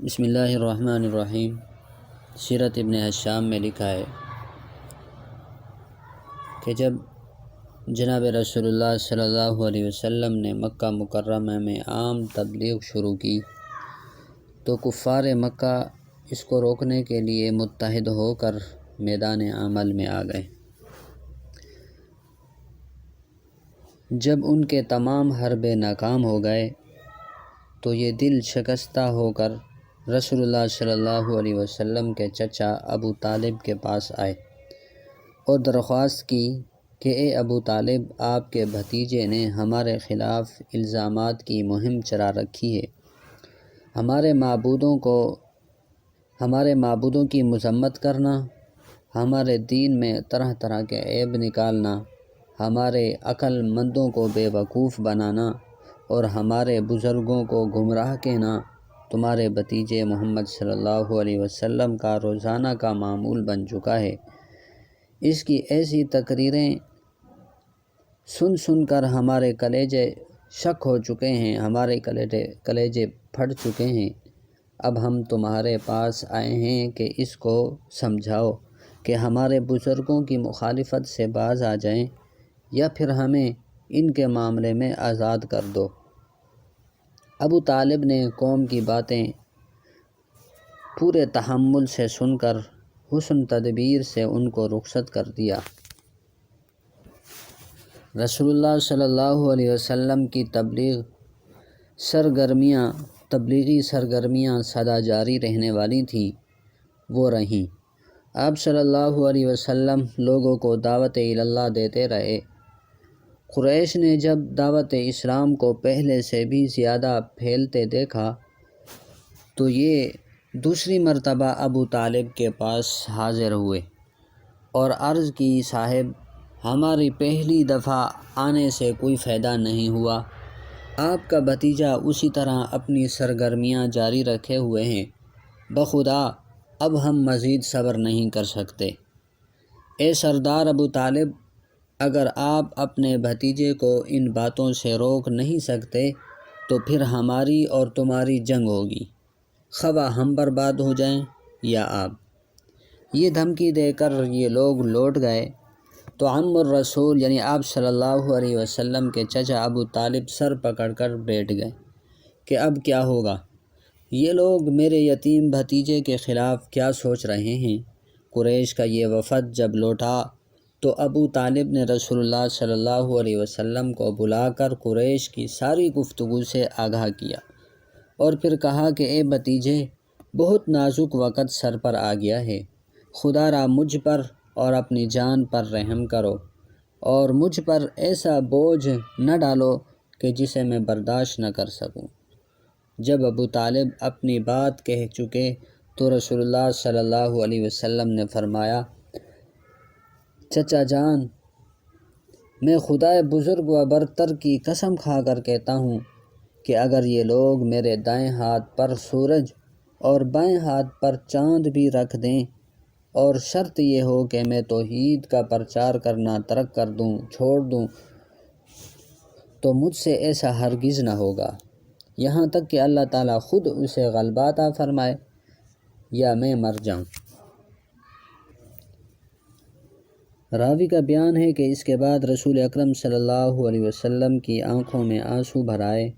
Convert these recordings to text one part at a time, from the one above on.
بسم اللہ الرحمن الرحیم۔ سیرت ابن ہشام میں لکھا ہے کہ جب جناب رسول اللہ صلی اللہ علیہ وسلم نے مکہ مکرمہ میں عام تبلیغ شروع کی تو کفار مکہ اس کو روکنے کے لیے متحد ہو کر میدان عمل میں آ گئے۔ جب ان کے تمام حربے ناکام ہو گئے تو یہ دل شکستہ ہو کر رسول اللہ صلی اللہ علیہ وسلم کے چچا ابو طالب کے پاس آئے اور درخواست کی کہ اے ابو طالب، آپ کے بھتیجے نے ہمارے خلاف الزامات کی مہم چلا رکھی ہے۔ ہمارے معبودوں کی مذمت کرنا، ہمارے دین میں طرح طرح کے عیب نکالنا، ہمارے عقل مندوں کو بے وقوف بنانا اور ہمارے بزرگوں کو گمراہ کہنا تمہارے بھتیجے محمد صلی اللہ علیہ وسلم کا روزانہ کا معمول بن چکا ہے۔ اس کی ایسی تقریریں سن سن کر ہمارے کلیجے شک ہو چکے ہیں، ہمارے کلیجے پھٹ چکے ہیں۔ اب ہم تمہارے پاس آئے ہیں کہ اس کو سمجھاؤ کہ ہمارے بزرگوں کی مخالفت سے باز آ جائیں یا پھر ہمیں ان کے معاملے میں آزاد کر دو۔ ابو طالب نے قوم کی باتیں پورے تحمل سے سن کر حسن تدبیر سے ان کو رخصت کر دیا۔ رسول اللہ صلی اللہ علیہ وسلم کی تبلیغی سرگرمیاں سدا جاری رہنے والی تھیں، وہ رہیں۔ آپ صلی اللہ علیہ وسلم لوگوں کو دعوت اللہ دیتے رہے۔ قریش نے جب دعوت اسلام کو پہلے سے بھی زیادہ پھیلتے دیکھا تو یہ دوسری مرتبہ ابو طالب کے پاس حاضر ہوئے اور عرض کی، صاحب، ہماری پہلی دفعہ آنے سے کوئی فائدہ نہیں ہوا۔ آپ کا بھتیجا اسی طرح اپنی سرگرمیاں جاری رکھے ہوئے ہیں۔ بخدا اب ہم مزید صبر نہیں کر سکتے۔ اے سردار ابو طالب، اگر آپ اپنے بھتیجے کو ان باتوں سے روک نہیں سکتے تو پھر ہماری اور تمہاری جنگ ہوگی، خواہ ہم برباد ہو جائیں یا آپ۔ یہ دھمکی دے کر یہ لوگ لوٹ گئے تو عم الرسول یعنی آپ صلی اللہ علیہ وسلم کے چچا ابو طالب سر پکڑ کر بیٹھ گئے کہ اب کیا ہوگا؟ یہ لوگ میرے یتیم بھتیجے کے خلاف کیا سوچ رہے ہیں؟ قریش کا یہ وفد جب لوٹا تو ابو طالب نے رسول اللہ صلی اللہ علیہ وسلم کو بلا کر قریش کی ساری گفتگو سے آگاہ کیا اور پھر کہا کہ اے بھتیجے، بہت نازک وقت سر پر آ گیا ہے، خدا را مجھ پر اور اپنی جان پر رحم کرو اور مجھ پر ایسا بوجھ نہ ڈالو کہ جسے میں برداشت نہ کر سکوں۔ جب ابو طالب اپنی بات کہہ چکے تو رسول اللہ صلی اللہ علیہ وسلم نے فرمایا، چچا جان، میں خدائے بزرگ و برتر کی قسم کھا کر کہتا ہوں کہ اگر یہ لوگ میرے دائیں ہاتھ پر سورج اور بائیں ہاتھ پر چاند بھی رکھ دیں اور شرط یہ ہو کہ میں توحید کا پرچار کرنا ترک کر دوں، چھوڑ دوں، تو مجھ سے ایسا ہرگز نہ ہوگا، یہاں تک کہ اللہ تعالیٰ خود اسے غلبہ عطا فرمائے یا میں مر جاؤں۔ راوی کا بیان ہے کہ اس کے بعد رسول اکرم صلی اللہ علیہ وسلم کی آنکھوں میں آنسو بھر آئے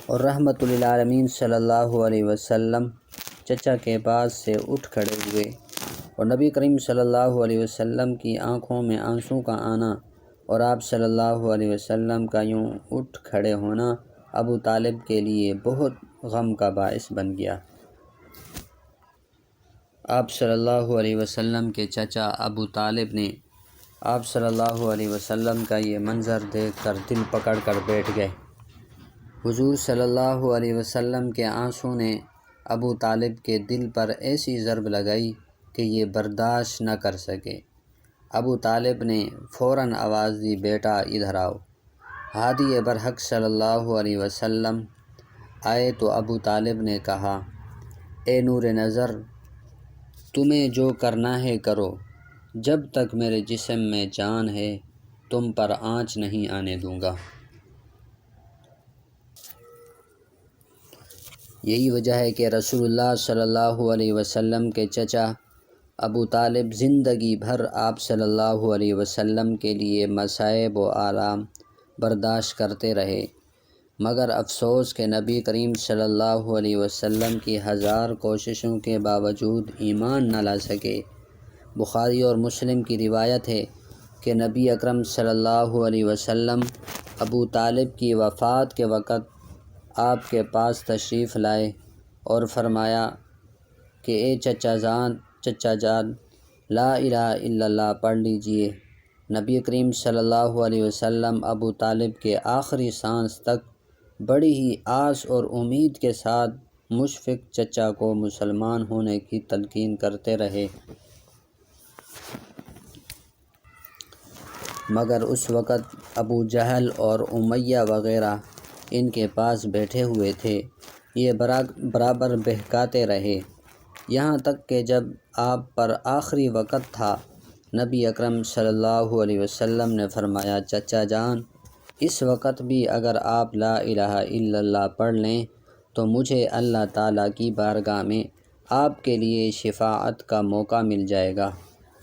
اور رحمت للعالمین صلی اللہ علیہ وسلم چچا کے پاس سے اٹھ کھڑے ہوئے، اور نبی کریم صلی اللہ علیہ وسلم کی آنکھوں میں آنسو کا آنا اور آپ صلی اللہ علیہ وسلم کا یوں اٹھ کھڑے ہونا ابو طالب کے لیے بہت غم کا باعث بن گیا۔ آپ صلی اللہ علیہ وسلم کے چچا ابو طالب نے آپ صلی اللہ علیہ وسلم کا یہ منظر دیکھ کر دل پکڑ کر بیٹھ گئے۔ حضور صلی اللہ علیہ وسلم کے آنسوں نے ابو طالب کے دل پر ایسی ضرب لگائی کہ یہ برداشت نہ کر سکے۔ ابو طالب نے فوراً آواز دی، بیٹا ادھر آؤ۔ ہادی برحق صلی اللہ علیہ وسلم آئے تو ابو طالب نے کہا، اے نور نظر، تمہیں جو کرنا ہے کرو، جب تک میرے جسم میں جان ہے تم پر آنچ نہیں آنے دوں گا۔ یہی وجہ ہے کہ رسول اللہ صلی اللہ علیہ وسلم کے چچا ابو طالب زندگی بھر آپ صلی اللہ علیہ وسلم کے لیے مصائب و آلام برداشت کرتے رہے، مگر افسوس کہ نبی کریم صلی اللہ علیہ وسلم کی ہزار کوششوں کے باوجود ایمان نہ لا سکے۔ بخاری اور مسلم کی روایت ہے کہ نبی اکرم صلی اللہ علیہ وسلم ابو طالب کی وفات کے وقت آپ کے پاس تشریف لائے اور فرمایا کہ اے چچا جان لا الہ الا اللہ پڑھ لیجئے۔ نبی کریم صلی اللہ علیہ وسلم ابو طالب کے آخری سانس تک بڑی ہی آس اور امید کے ساتھ مشفق چچا کو مسلمان ہونے کی تلقین کرتے رہے، مگر اس وقت ابو جہل اور امیہ وغیرہ ان کے پاس بیٹھے ہوئے تھے۔ یہ برابر بہکاتے رہے، یہاں تک کہ جب آپ پر آخری وقت تھا، نبی اکرم صلی اللہ علیہ وسلم نے فرمایا، چچا جان، اس وقت بھی اگر آپ لا الہ الا اللہ پڑھ لیں تو مجھے اللہ تعالیٰ کی بارگاہ میں آپ کے لیے شفاعت کا موقع مل جائے گا۔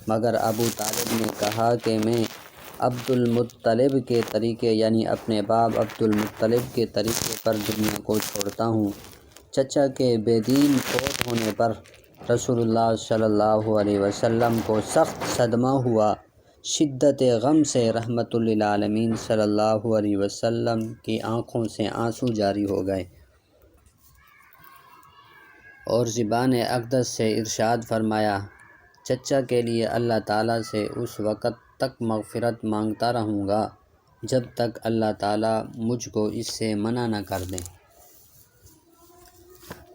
مگر ابو طالب نے کہا کہ میں عبد المطلب کے طریقے یعنی اپنے باپ عبد المطلب کے طریقے پر دنیا کو چھوڑتا ہوں۔ چچا کے بے دین فوت ہونے پر رسول اللہ صلی اللہ علیہ وسلم کو سخت صدمہ ہوا۔ شدت غم سے رحمت للعالمین صلی اللہ علیہ وسلم کی آنکھوں سے آنسو جاری ہو گئے اور زبان اقدس سے ارشاد فرمایا، چچا کے لیے اللہ تعالیٰ سے اس وقت تک مغفرت مانگتا رہوں گا جب تک اللہ تعالیٰ مجھ کو اس سے منع نہ کر دیں۔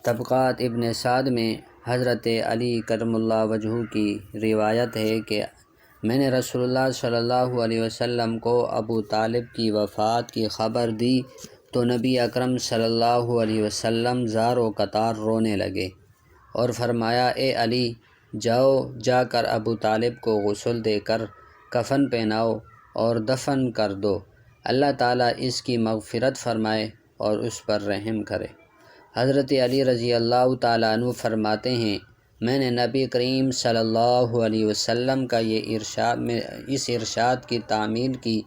طبقات ابن سعد میں حضرت علی کرم اللہ وجہہ کی روایت ہے کہ میں نے رسول اللہ صلی اللہ علیہ وسلم کو ابو طالب کی وفات کی خبر دی تو نبی اکرم صلی اللہ علیہ وسلم زار و قطار رونے لگے اور فرمایا، اے علی، جا کر ابو طالب کو غسل دے کر کفن پہناؤ اور دفن کر دو، اللہ تعالیٰ اس کی مغفرت فرمائے اور اس پر رحم کرے۔ حضرت علی رضی اللہ تعالیٰ عنہ فرماتے ہیں، میں نے نبی کریم صلی اللہ علیہ وسلم کا اس ارشاد کی تعمیل کی،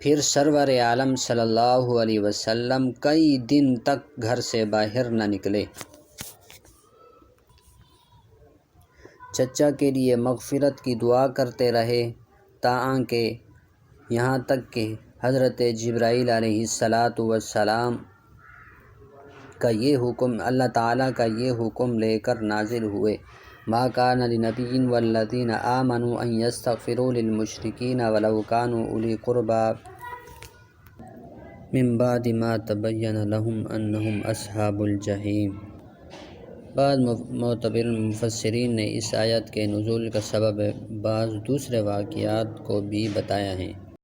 پھر سرور عالم صلی اللہ علیہ وسلم کئی دن تک گھر سے باہر نہ نکلے۔ چچا کے لیے مغفرت کی دعا کرتے رہے یہاں تک کہ حضرت جبرائیل علیہ السلام کا یہ حکم اللہ تعالیٰ کا یہ حکم لے کر نازل ہوئے، ما کان لنبی والذین آمنوا ان یستغفروا للمشرکین ولو کانوا اولی قربی من بعد ما تبین لهم انہم اصحاب الجحیم۔ بعض معتبر مفسرین نے اس آیت کے نزول کا سبب بعض دوسرے واقعات کو بھی بتایا ہے۔